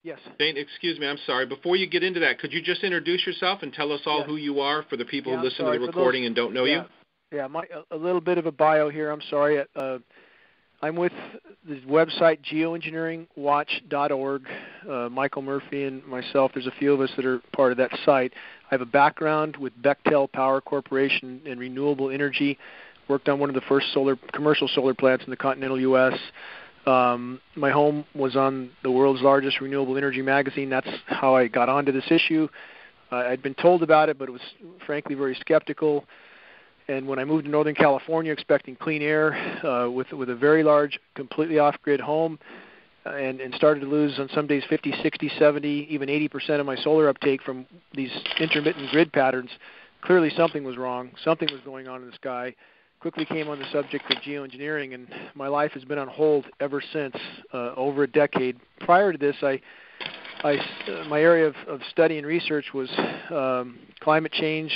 Yes. Dane, excuse me, I'm sorry. Before you get into that, could you just introduce yourself and tell us all who you are for the people who listen to the recording and don't know you? Yeah, a little bit of a bio here. I'm sorry. I'm with the website GeoEngineeringWatch.org. Michael Murphy and myself, there's a few of us that are part of that site. I have a background with Bechtel Power Corporation in renewable energy. Worked on one of the first commercial solar plants in the continental U.S. My home was on the world's largest renewable energy magazine. That's how I got onto this issue. I'd been told about it, but it was frankly very skeptical. And when I moved to Northern California expecting clean air with a very large, completely off-grid home, and started to lose on some days 50, 60, 70, even 80% of my solar uptake from these intermittent grid patterns, clearly something was wrong. Something was going on in the sky. Quickly came on the subject of geoengineering, and my life has been on hold ever since, over a decade. Prior to this, my area of study and research was climate change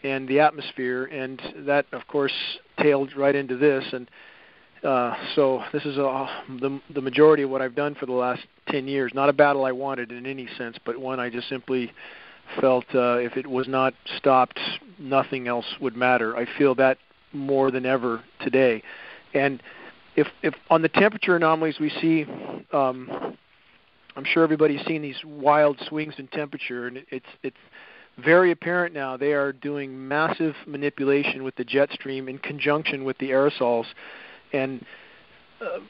and the atmosphere, and that, of course, tailed right into this. And so this is the majority of what I've done for the last 10 years. Not a battle I wanted in any sense, but one I just simply felt if it was not stopped, nothing else would matter. I feel that more than ever today. And if on the temperature anomalies we see, I'm sure everybody's seen these wild swings in temperature, and it's very apparent now they are doing massive manipulation with the jet stream in conjunction with the aerosols. And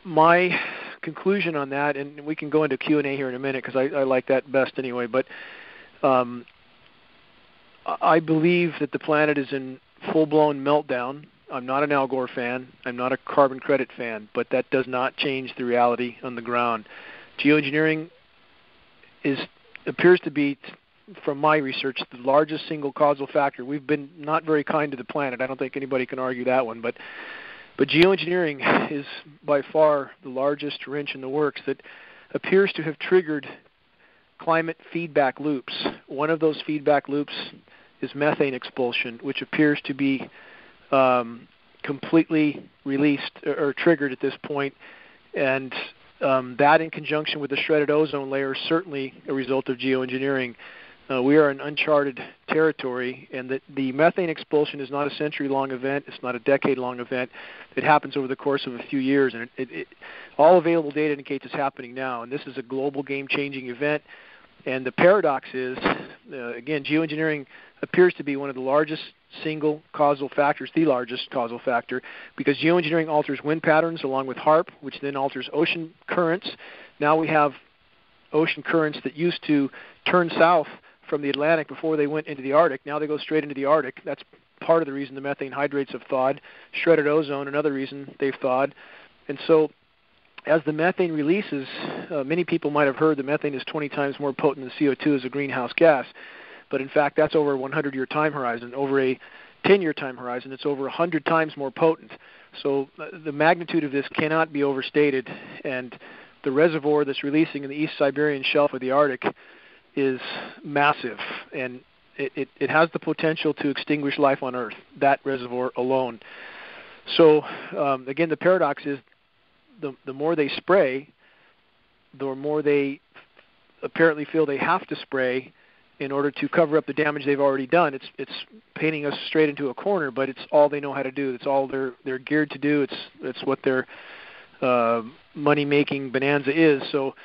my conclusion on that, and we can go into Q&A here in a minute because I like that best anyway, but I believe that the planet is in full-blown meltdown. I'm not an Al Gore fan. I'm not a carbon credit fan, but that does not change the reality on the ground. Geoengineering appears to be, from my research, the largest single causal factor. We've been not very kind to the planet. I don't think anybody can argue that one, but geoengineering is by far the largest wrench in the works that appears to have triggered climate feedback loops. One of those feedback loops is methane expulsion, which appears to be completely released or triggered at this point, and that in conjunction with the shredded ozone layer is certainly a result of geoengineering. We are in uncharted territory, and the methane expulsion is not a century-long event. It's not a decade-long event. It happens over the course of a few years, and all available data indicates it's happening now, and this is a global game-changing event. And the paradox is, again, geoengineering appears to be one of the largest single causal factors, the largest causal factor, because geoengineering alters wind patterns along with HAARP, which then alters ocean currents. Now we have ocean currents that used to turn south from the Atlantic before they went into the Arctic. Now they go straight into the Arctic. That's part of the reason the methane hydrates have thawed. Shredded ozone, another reason they've thawed. And so as the methane releases, many people might have heard that methane is 20 times more potent than CO2 as a greenhouse gas. But in fact, that's over a 100-year time horizon. Over a 10-year time horizon, it's over 100 times more potent. So the magnitude of this cannot be overstated. And the reservoir that's releasing in the East Siberian Shelf of the Arctic is massive. And it has the potential to extinguish life on Earth, that reservoir alone. So again, the paradox is the more they spray, the more they apparently feel they have to spray in order to cover up the damage they've already done. It's painting us straight into a corner, but it's all they know how to do. It's all they're geared to do. It's what their money-making bonanza is. So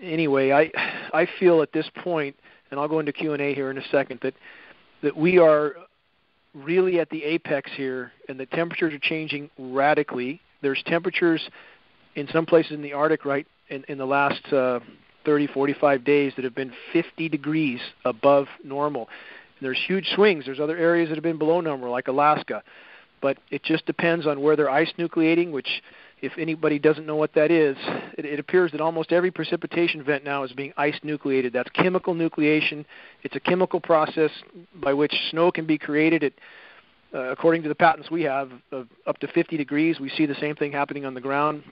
anyway, I feel at this point, and I'll go into Q&A here in a second, that we are really at the apex here, and the temperatures are changing radically. There's temperatures in some places in the Arctic right in the last 30, 45 days that have been 50 degrees above normal. And there's huge swings. There's other areas that have been below normal, like Alaska. But it just depends on where they're ice nucleating, which, if anybody doesn't know what that is, it appears that almost every precipitation event now is being ice nucleated. That's chemical nucleation. It's a chemical process by which snow can be created according to the patents we have, of up to 50 degrees. We see the same thing happening on the ground.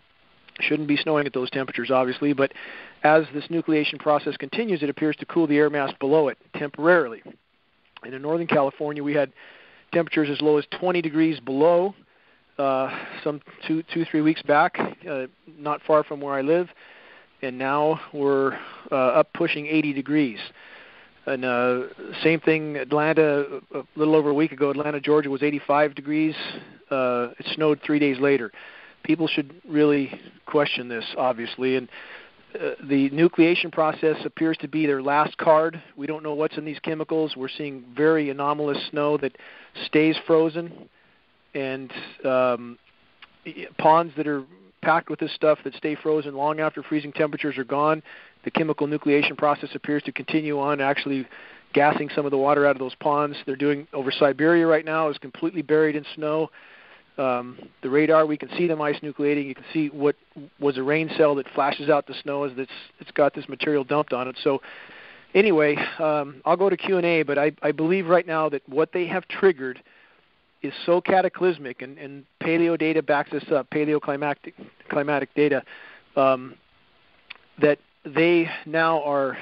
Shouldn't be snowing at those temperatures, obviously, but as this nucleation process continues, it appears to cool the air mass below it temporarily. And in Northern California, we had temperatures as low as 20 degrees below some 3 weeks back, not far from where I live. and now we're up pushing 80 degrees. And same thing, Atlanta, a little over a week ago, Atlanta, Georgia was 85 degrees. It snowed 3 days later. People should really question this, obviously. And the nucleation process appears to be their last card. We don't know what's in these chemicals. We're seeing very anomalous snow that stays frozen, and ponds that are packed with this stuff that stay frozen long after freezing temperatures are gone. The chemical nucleation process appears to continue on, actually gassing some of the water out of those ponds. They're doing over Siberia right now, is completely buried in snow. The radar, we can see them ice nucleating. You can see what was a rain cell that flashes out the snow as it's got this material dumped on it. So anyway, I'll go to Q&A, but I believe right now that what they have triggered is so cataclysmic, and paleo data backs this up, paleoclimatic data, that they now are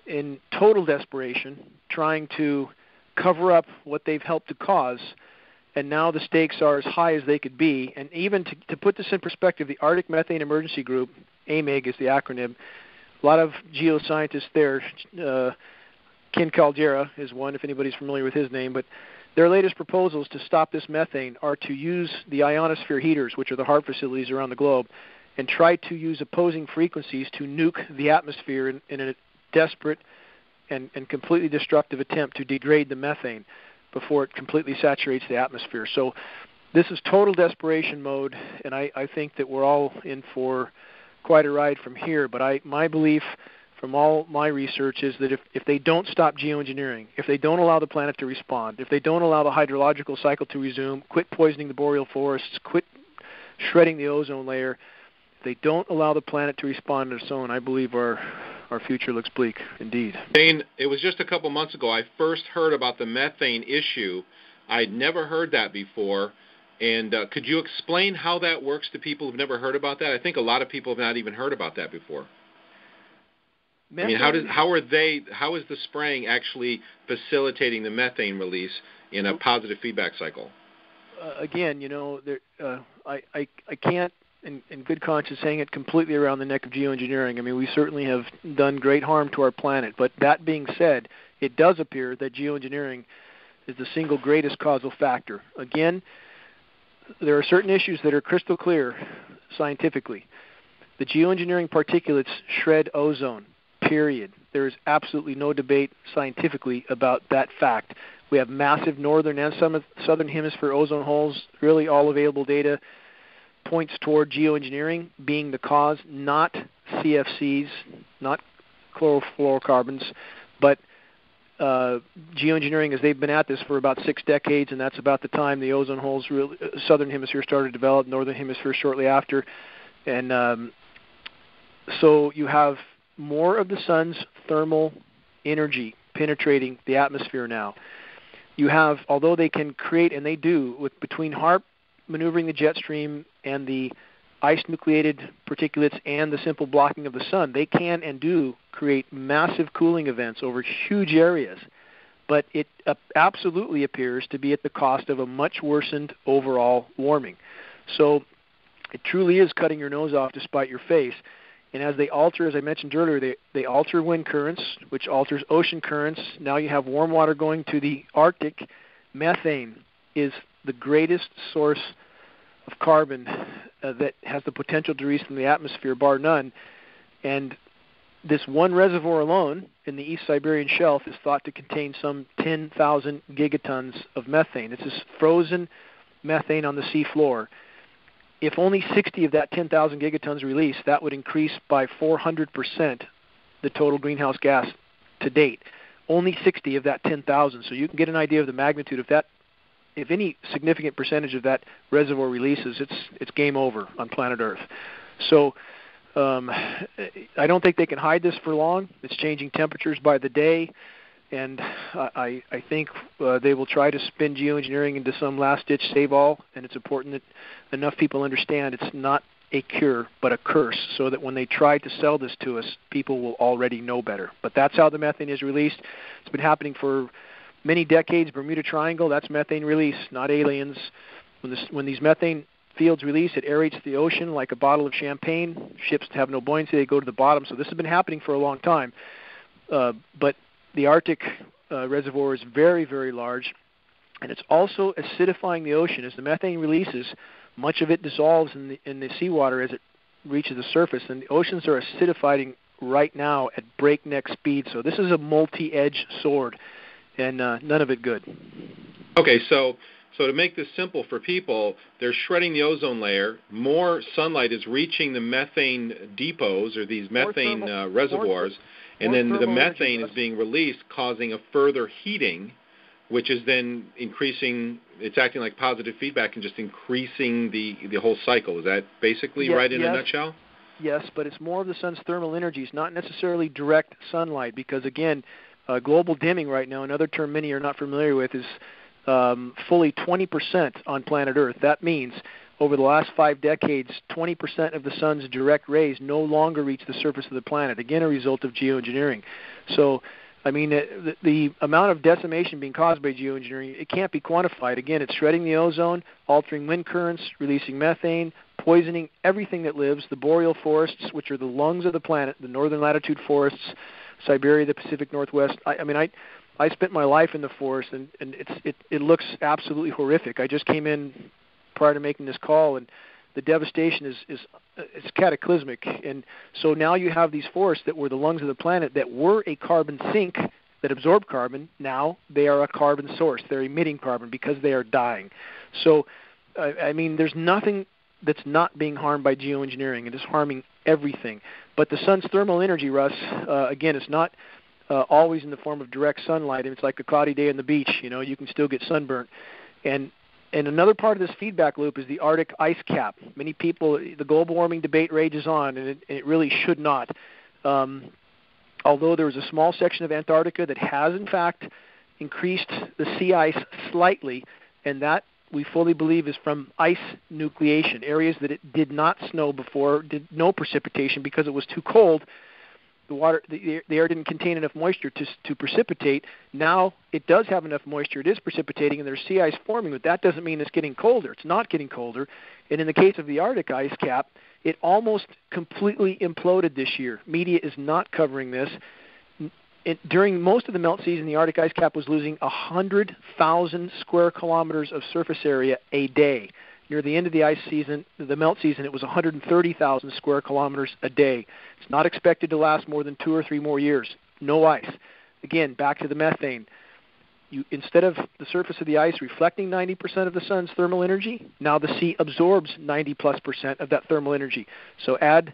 in total desperation trying to cover up what they've helped to cause, and now the stakes are as high as they could be. And even to put this in perspective, the Arctic Methane Emergency Group, AMEG is the acronym, a lot of geoscientists there, Ken Caldera is one, if anybody's familiar with his name, but their latest proposals to stop this methane are to use the ionosphere heaters, which are the HAARP facilities around the globe, and try to use opposing frequencies to nuke the atmosphere in a desperate and completely destructive attempt to degrade the methane before it completely saturates the atmosphere. So this is total desperation mode, and I think that we're all in for quite a ride from here. But my belief from all my research is that if they don't stop geoengineering, if they don't allow the planet to respond, if they don't allow the hydrological cycle to resume, quit poisoning the boreal forests, quit shredding the ozone layer, if they don't allow the planet to respond on its own, I believe our future looks bleak indeed. Dane, it was just a couple months ago I first heard about the methane issue. I'd never heard that before. And could you explain how that works to people who've never heard about that? I think a lot of people have not even heard about that before. Methane, I mean, how is the spraying actually facilitating the methane release in a positive feedback cycle? Again, I can't, in good conscience, hang it completely around the neck of geoengineering. I mean, we certainly have done great harm to our planet. But that being said, it does appear that geoengineering is the single greatest causal factor. Again, there are certain issues that are crystal clear scientifically. The geoengineering particulates shred ozone, period. There is absolutely no debate scientifically about that fact. We have massive northern and southern hemisphere ozone holes. Really all available data points toward geoengineering being the cause, not CFCs, not chlorofluorocarbons, but geoengineering, as they've been at this for about 6 decades, and that's about the time the ozone holes, southern hemisphere started to develop, northern hemisphere shortly after. And so you have more of the sun's thermal energy penetrating the atmosphere now. You have, although they can create, and they do, between HAARP maneuvering the jet stream and the ice-nucleated particulates and the simple blocking of the sun, they can and do create massive cooling events over huge areas. But it absolutely appears to be at the cost of a much worsened overall warming. So it truly is cutting your nose off to spite your face. And as they alter, as I mentioned earlier, they alter wind currents, which alters ocean currents. Now you have warm water going to the Arctic. Methane is the greatest source of carbon that has the potential to release from the atmosphere, bar none. And this one reservoir alone in the East Siberian Shelf is thought to contain some 10,000 gigatons of methane. It's this frozen methane on the sea floor. If only 60 of that 10,000 gigatons released, that would increase by 400% the total greenhouse gas to date. Only 60 of that 10,000. So you can get an idea of the magnitude of that. If any significant percentage of that reservoir releases, it's game over on planet Earth. So I don't think they can hide this for long. It's changing temperatures by the day, and I think they will try to spin geoengineering into some last-ditch save-all, and it's important that enough people understand it's not a cure but a curse, so that when they try to sell this to us, people will already know better. But that's how the methane is released. It's been happening for many decades. Bermuda Triangle, that's methane release, not aliens. When these methane fields release, it aerates the ocean like a bottle of champagne. Ships have no buoyancy, they go to the bottom. So this has been happening for a long time. But the Arctic reservoir is very, very large, and it's also acidifying the ocean. As the methane releases, much of it dissolves in the seawater as it reaches the surface, and the oceans are acidifying right now at breakneck speed. So this is a multi-edged sword, and none of it good. Okay, so to make this simple for people, they're shredding the ozone layer. More sunlight is reaching the methane depots or these methane reservoirs, and then the methane is being released, causing a further heating, which is then increasing. It's acting like positive feedback and just increasing the whole cycle. Is that basically right in a nutshell? Yes, but it's more of the sun's thermal energies, not necessarily direct sunlight, because, again, global dimming right now, another term many are not familiar with, is fully 20% on planet Earth. That means over the last 5 decades, 20% of the sun's direct rays no longer reach the surface of the planet, again a result of geoengineering. So, I mean, the amount of decimation being caused by geoengineering, it can't be quantified. Again, it's shredding the ozone, altering wind currents, releasing methane, poisoning everything that lives, the boreal forests, which are the lungs of the planet, the northern latitude forests, Siberia, the Pacific Northwest. I spent my life in the forest, and it looks absolutely horrific. I just came in prior to making this call, and the devastation is cataclysmic. And so now you have these forests that were the lungs of the planet that were a carbon sink that absorbed carbon. Now they are a carbon source. They're emitting carbon because they are dying. So, I mean, there's nothing that's not being harmed by geoengineering. It is harming everything. But the sun's thermal energy, Russ, again, it's not always in the form of direct sunlight. It's like a cloudy day on the beach. You know, you can still get sunburnt. And another part of this feedback loop is the Arctic ice cap. Many people, the global warming debate rages on, and it really should not. Although there is a small section of Antarctica that has, in fact, increased the sea ice slightly, and that we fully believe is from ice nucleation, areas that it did not snow before, did no precipitation because it was too cold. The air didn't contain enough moisture to precipitate. Now it does have enough moisture. It is precipitating, and there's sea ice forming, but that doesn't mean it's getting colder. It's not getting colder. And in the case of the Arctic ice cap, it almost completely imploded this year. Media is not covering this. During most of the melt season, the Arctic ice cap was losing 100,000 square kilometers of surface area a day. Near the end of the ice season, the melt season, it was 130,000 square kilometers a day. It's not expected to last more than 2 or 3 more years. No ice. Again, back to the methane. Instead of the surface of the ice reflecting 90% of the sun's thermal energy, now the sea absorbs 90+% of that thermal energy. So add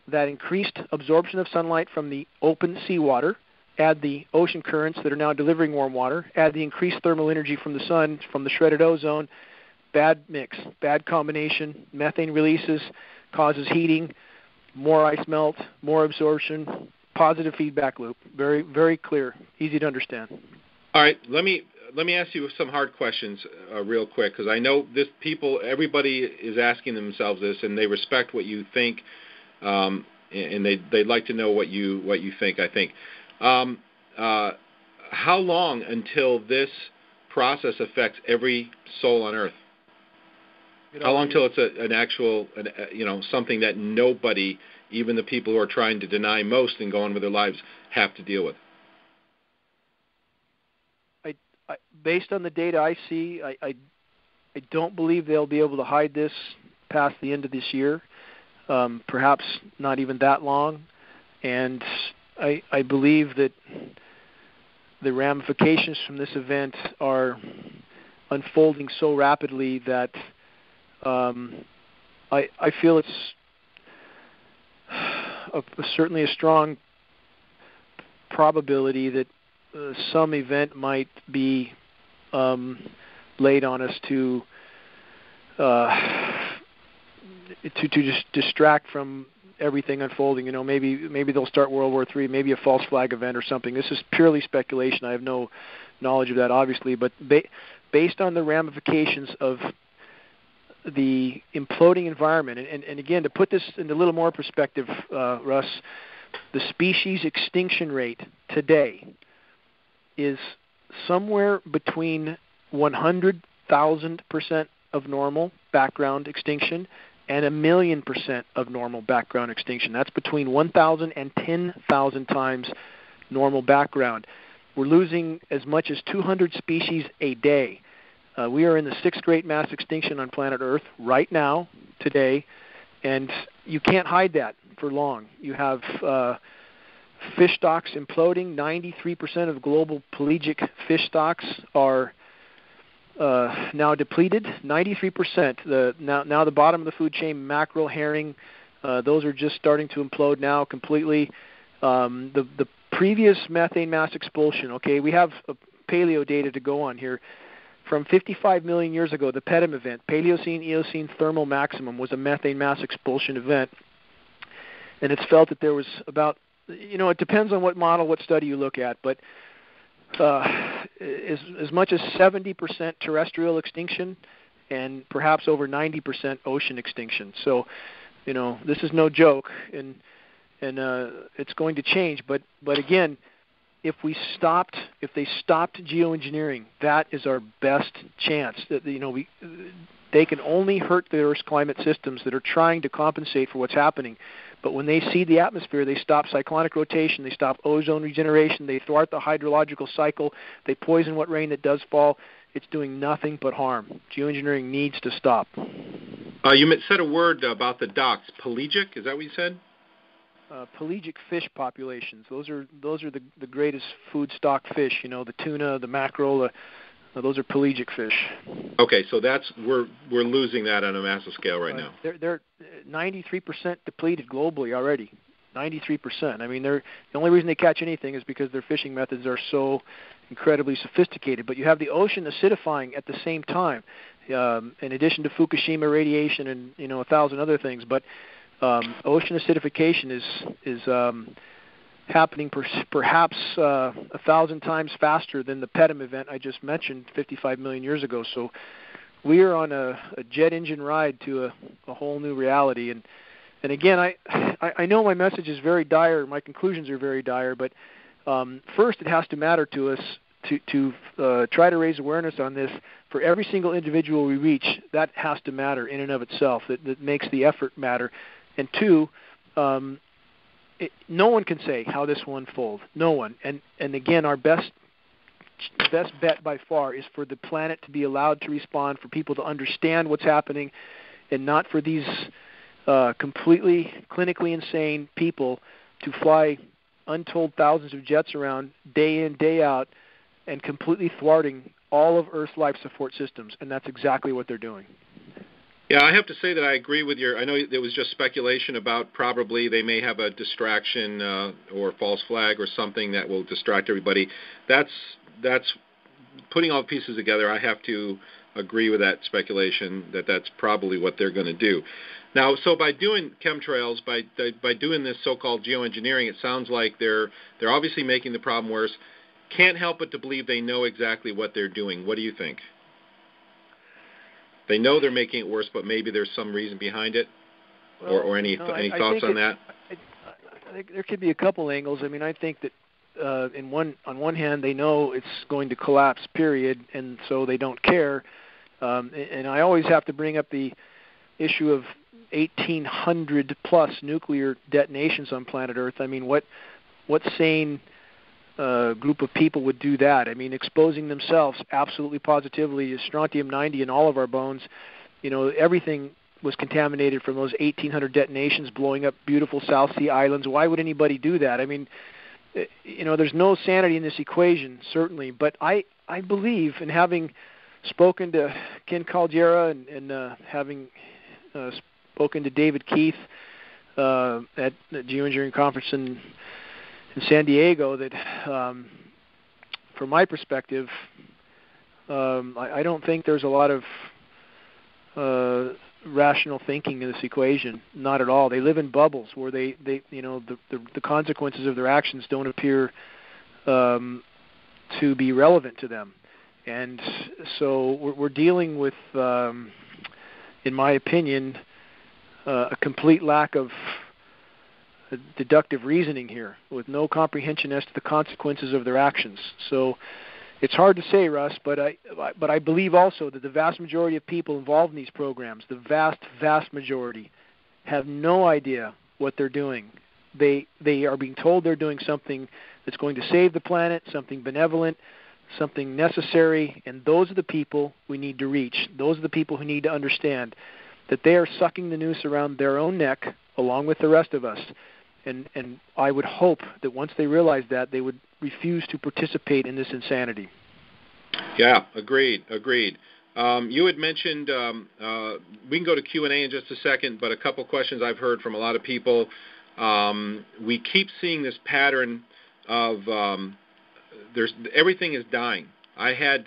that increased absorption of sunlight from the open seawater, add the ocean currents that are now delivering warm water, add the increased thermal energy from the sun, from the shredded ozone. Bad mix, bad combination. Methane releases, causes heating, more ice melt, more absorption, positive feedback loop. Very, very clear, easy to understand. All right, let me ask you some hard questions real quick, because I know everybody is asking themselves this, and they respect what you think, and they'd like to know what you think. I think. How long until this process affects every soul on Earth? How long till it's an actual, something that nobody, even the people who are trying to deny most and go on with their lives, have to deal with? Based on the data I see, I don't believe they'll be able to hide this past the end of this year, perhaps not even that long. And I believe that the ramifications from this event are unfolding so rapidly that I feel it's certainly a strong probability that some event might be laid on us to just distract from everything unfolding. You know, maybe they'll start World War III, maybe a false flag event or something. This is purely speculation. I have no knowledge of that, obviously, but based on the ramifications of the imploding environment, and again, to put this in a little more perspective, Russ, the species extinction rate today is somewhere between 100,000% of normal background extinction and 1,000,000% of normal background extinction. That's between 1,000 and 10,000 times normal background. We're losing as much as 200 species a day. We are in the 6th great mass extinction on planet Earth right now, today, and you can't hide that for long. You have fish stocks imploding. 93% of global pelagic fish stocks are now depleted. 93%. Now the bottom of the food chain, mackerel, herring, those are just starting to implode now completely. The previous methane mass expulsion, okay, we have paleo data to go on here. From 55 million years ago, the PETM event, Paleocene-Eocene thermal maximum, was a methane mass expulsion event. And it's felt that there was about, it depends on what model, what study you look at, but as much as 70% terrestrial extinction and perhaps over 90% ocean extinction. So, this is no joke, and it's going to change. But again, if they stopped geoengineering, that is our best chance. They can only hurt the Earth's climate systems that are trying to compensate for what's happening. But when they seed the atmosphere, they stop cyclonic rotation, they stop ozone regeneration, they thwart the hydrological cycle, they poison what rain that does fall. It's doing nothing but harm. Geoengineering needs to stop. You said a word about the docks. Pelagic, is that what you said? Pelagic fish populations. Those are the greatest food stock fish. The tuna, the mackerel. Those are pelagic fish. Okay, so we're losing that on a massive scale right now. They're 93% depleted globally already. 93%. I mean, the only reason they catch anything is because their fishing methods are so incredibly sophisticated. But you have the ocean acidifying at the same time, in addition to Fukushima radiation and 1,000 other things. But ocean acidification is happening perhaps 1,000 times faster than the PETM event I just mentioned 55 million years ago. So we are on a jet engine ride to a whole new reality. And again, I know my message is very dire, my conclusions are very dire, but first it has to matter to us to try to raise awareness on this. For every single individual we reach, that has to matter in and of itself. That makes the effort matter. And two, no one can say how this will unfold. No one. And again, our best bet by far is for the planet to be allowed to respond, for people to understand what's happening, and not for these completely clinically insane people to fly untold thousands of jets around day in, day out, and completely thwarting all of Earth's life support systems. And that's exactly what they're doing. Yeah, I have to say that I agree with I know there was just speculation about probably they may have a distraction or false flag or something that will distract everybody. That's putting all the pieces together. I have to agree with that speculation that's probably what they're going to do. Now, so by doing chemtrails, by doing this so-called geoengineering, it sounds like they're obviously making the problem worse. Can't help but to believe they know exactly what they're doing. What do you think? They know they're making it worse, but maybe there's some reason behind it, or any thoughts on that? I think there could be a couple angles. I mean, I think that on one hand, they know it's going to collapse, period, and so they don't care. And I always have to bring up the issue of 1,800 plus nuclear detonations on planet Earth. I mean, what sane group of people would do that? I mean, exposing themselves absolutely positively, strontium-90 in all of our bones. Everything was contaminated from those 1,800 detonations blowing up beautiful South Sea islands. Why would anybody do that? I mean, there's no sanity in this equation, certainly. But I believe, in having spoken to Ken Caldera and having spoken to David Keith at the GeoEngineering conference in San Diego, that from my perspective, I don't think there's a lot of rational thinking in this equation. Not at all. They live in bubbles where the consequences of their actions don't appear to be relevant to them. And so we're dealing with, in my opinion, a complete lack of deductive reasoning here, with no comprehension as to the consequences of their actions. So It's hard to say, Russ, but I believe also that the vast majority of people involved in these programs, the vast majority, have no idea what they're doing. They are being told they're doing something that's going to save the planet, something benevolent, something necessary, and those are the people we need to reach. Those are the people who need to understand that they are sucking the noose around their own neck along with the rest of us. And I would hope that once they realize that, they would refuse to participate in this insanity. Yeah, agreed. You had mentioned, we can go to Q&A in just a second, but a couple questions I've heard from a lot of people. We keep seeing this pattern of everything is dying. I had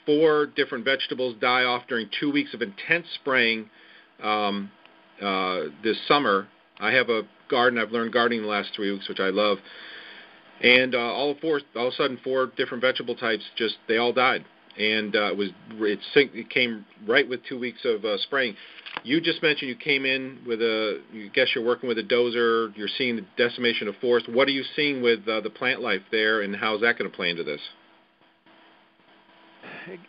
4 different vegetables die off during 2 weeks of intense spraying this summer. I have a garden. I've learned gardening in the last 3 weeks, which I love. And all of a sudden, 4 different vegetable types they all died. And it came right with 2 weeks of spraying. You just mentioned you came in with you're working with a dozer. You're seeing the decimation of forest. What are you seeing with the plant life there, and how is that going to play into this?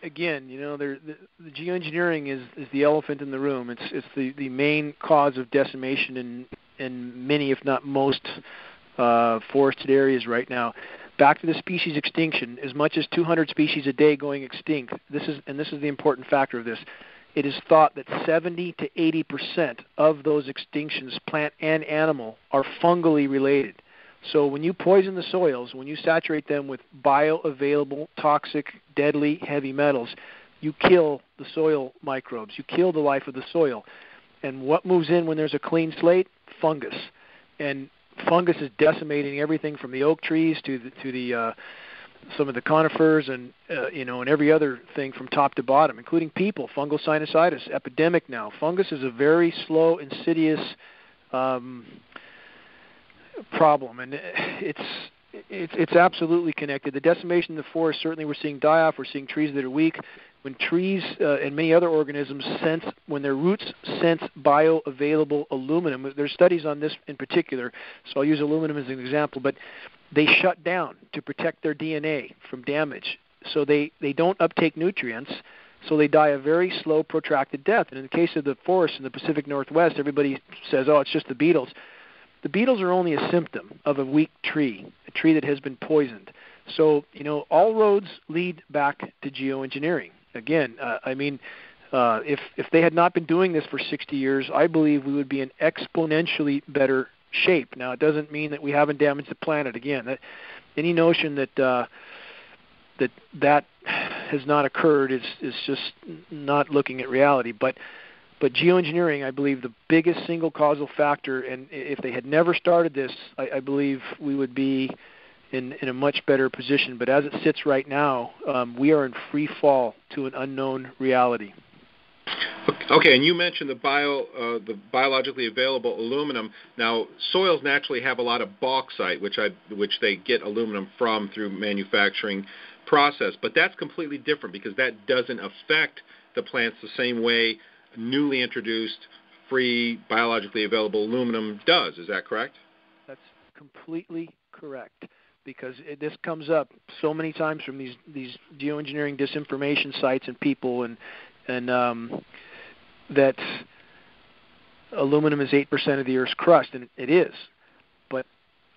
Again, the geoengineering is the elephant in the room. It's the main cause of decimation in many, if not most, forested areas right now. Back to the species extinction, as much as 200 species a day going extinct. This is the important factor of this. It is thought that 70 to 80% of those extinctions, plant and animal, are fungally related. So when you poison the soils, when you saturate them with bioavailable, toxic, deadly heavy metals, you kill the soil microbes. You kill the life of the soil. And what moves in when there's a clean slate? Fungus. And fungus is decimating everything from the oak trees to the some of the conifers and and every other thing from top to bottom, including people. Fungal sinusitis, epidemic now. Fungus is a very slow, insidious problem, and it's absolutely connected. The decimation of the forest, certainly we're seeing die off. We're seeing trees that are weak. When trees and many other organisms when their roots sense bioavailable aluminum, there's studies on this in particular, so I'll use aluminum as an example, but they shut down to protect their DNA from damage. So they don't uptake nutrients, so they die a very slow, protracted death. And in the case of the forest in the Pacific Northwest, everybody says, oh, it's just the beetles. The beetles are only a symptom of a weak tree, a tree that has been poisoned. So, all roads lead back to geoengineering. Again, if they had not been doing this for 60 years, I believe we would be in exponentially better shape. Now, it doesn't mean that we haven't damaged the planet. Again, any notion that that has not occurred is just not looking at reality. But geoengineering, I believe, the biggest single causal factor, and if they had never started this, I believe we would be in a much better position. But as it sits right now, we are in free fall to an unknown reality. Okay, and you mentioned the biologically available aluminum. Now, soils naturally have a lot of bauxite, which they get aluminum from through manufacturing process. But that's completely different because that doesn't affect the plants the same way newly introduced free biologically available aluminum does. Is that correct? That's completely correct, because this comes up so many times from these geoengineering disinformation sites and people, and that aluminum is 8% of the Earth's crust, and it is. But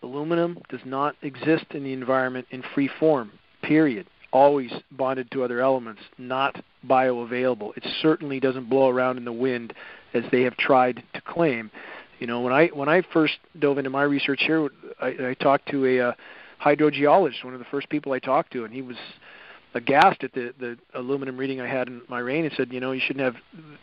aluminum does not exist in the environment in free form, period. Always bonded to other elements, not bioavailable. It certainly doesn't blow around in the wind as they have tried to claim. When I first dove into my research here, I talked to a hydrogeologist, one of the first people I talked to, and he was aghast at the aluminum reading I had in my rain, and said, you shouldn't have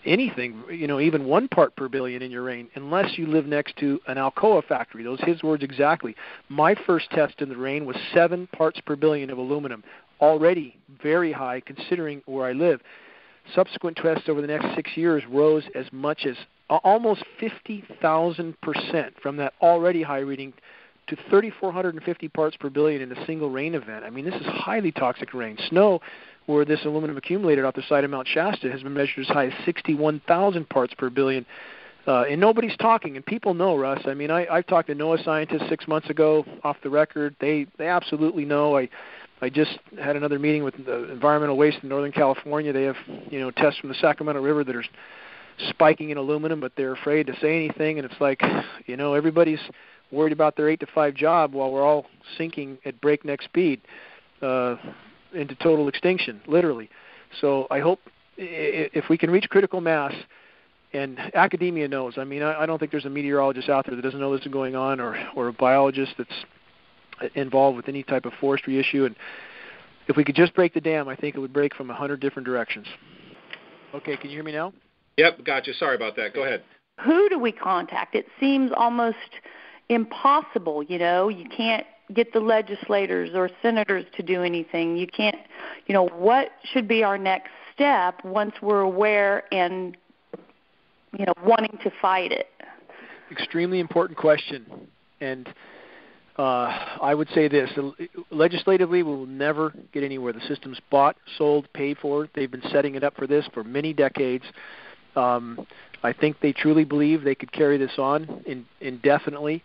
anything, even 1 part per billion in your rain unless you live next to an Alcoa factory. Those are his words exactly. My first test in the rain was 7 parts per billion of aluminum, already very high considering where I live. Subsequent tests over the next 6 years rose as much as almost 50,000% from that already high reading to 3,450 parts per billion in a single rain event. I mean, this is highly toxic rain. Snow, where this aluminum accumulated off the side of Mount Shasta, has been measured as high as 61,000 parts per billion. And nobody's talking, and people know, Russ. I mean, I've talked to NOAA scientists 6 months ago off the record. They absolutely know. I I just had another meeting with the environmental waste in Northern California. They have, tests from the Sacramento River that are spiking in aluminum, but they're afraid to say anything. And it's like, everybody's worried about their 8-to-5 job while we're all sinking at breakneck speed into total extinction, literally. So I hope if we can reach critical mass, and academia knows. I mean, I don't think there's a meteorologist out there that doesn't know this is going on, or a biologist that's involved with any type of forestry issue. And if we could just break the dam, I think it would break from 100 different directions. Okay, can you hear me now? Yep, gotcha. Sorry about that. Go ahead. Who do we contact? It seems almost impossible, You can't get the legislators or senators to do anything. You can't, what should be our next step once we're aware and, wanting to fight it? Extremely important question. And I would say this. Legislatively, we will never get anywhere. The system's bought, sold, paid for. They've been setting it up for this for many decades. I think they truly believe they could carry this on indefinitely.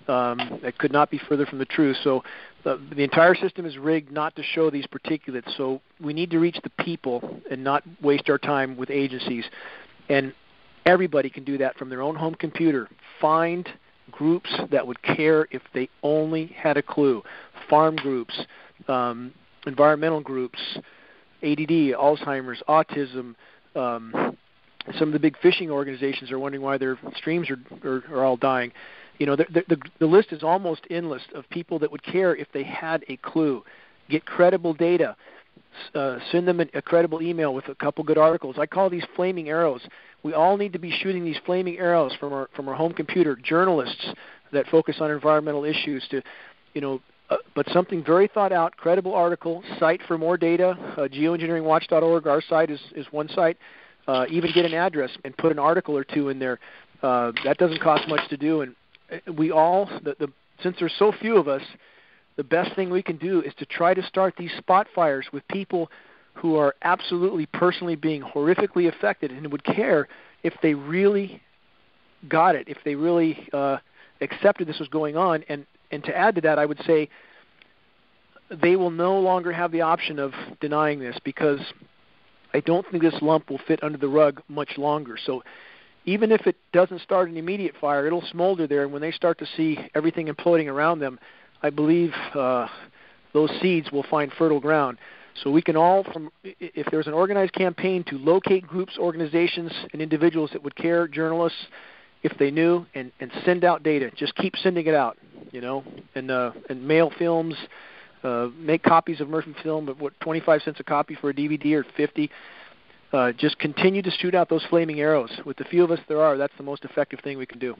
That could not be further from the truth. So the entire system is rigged not to show these particulates. So we need to reach the people and not waste our time with agencies. And everybody can do that from their own home computer. Find groups that would care if they only had a clue. Farm groups, environmental groups, ADD, Alzheimer's, autism. Some of the big fishing organizations are wondering why their streams are all dying. The list is almost endless of people that would care if they had a clue. Get credible data. Send them a credible email with a couple good articles. I call these flaming arrows. We all need to be shooting these flaming arrows from our home computer. Journalists that focus on environmental issues to, but something very thought out, credible article. Cite for more data. GeoEngineeringWatch.org. Our site is one site. Even get an address and put an article or two in there. That doesn't cost much to do. And we all, since there's so few of us, the best thing we can do is to try to start these spot fires with people who are absolutely personally being horrifically affected and would care if they really got it, if they really accepted this was going on. And to add to that, I would say they will no longer have the option of denying this, because I don't think this lump will fit under the rug much longer. So even if it doesn't start an immediate fire, it'll smolder there, and when they start to see everything imploding around them, I believe those seeds will find fertile ground. So we can all, if there's an organized campaign to locate groups, organizations, and individuals that would care, journalists, if they knew, and send out data. Just keep sending it out, and mail films, make copies of Murphy film at 25 cents a copy for a DVD or 50. Just continue to shoot out those flaming arrows. With the few of us there are, that's the most effective thing we can do.